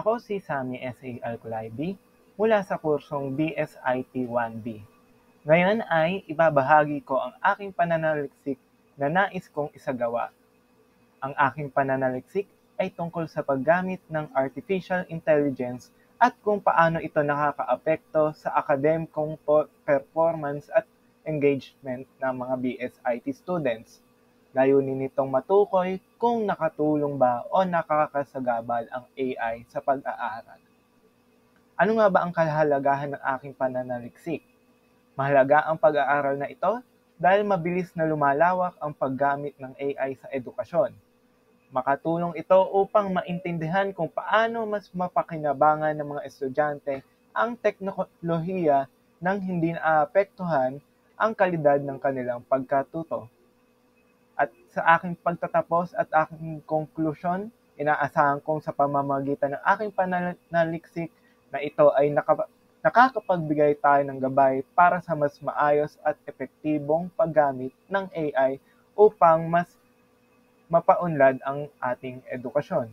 Ako si Sammy S.A. Alcolaybi mula sa kursong BSIT 1B. Ngayon ay ibabahagi ko ang aking pananaliksik na nais kong isagawa. Ang aking pananaliksik ay tungkol sa paggamit ng artificial intelligence at kung paano ito nakakaapekto sa akademikong performance at engagement ng mga BSIT students. Layunin nitong matukoy kung nakatulong ba o nakakasagabal ang AI sa pag-aaral. Ano nga ba ang kahalagahan ng aking pananaliksik? Mahalaga ang pag-aaral na ito dahil mabilis na lumalawak ang paggamit ng AI sa edukasyon. Makatulong ito upang maintindihan kung paano mas mapakinabangan ng mga estudyante ang teknolohiya nang hindi naapektuhan ang kalidad ng kanilang pagkatuto. At sa aking pagtatapos at aking konklusyon, inaasahan kong sa pamamagitan ng aking pananaliksik na ito ay nakakapagbigay tayo ng gabay para sa mas maayos at epektibong paggamit ng AI upang mas mapaunlad ang ating edukasyon.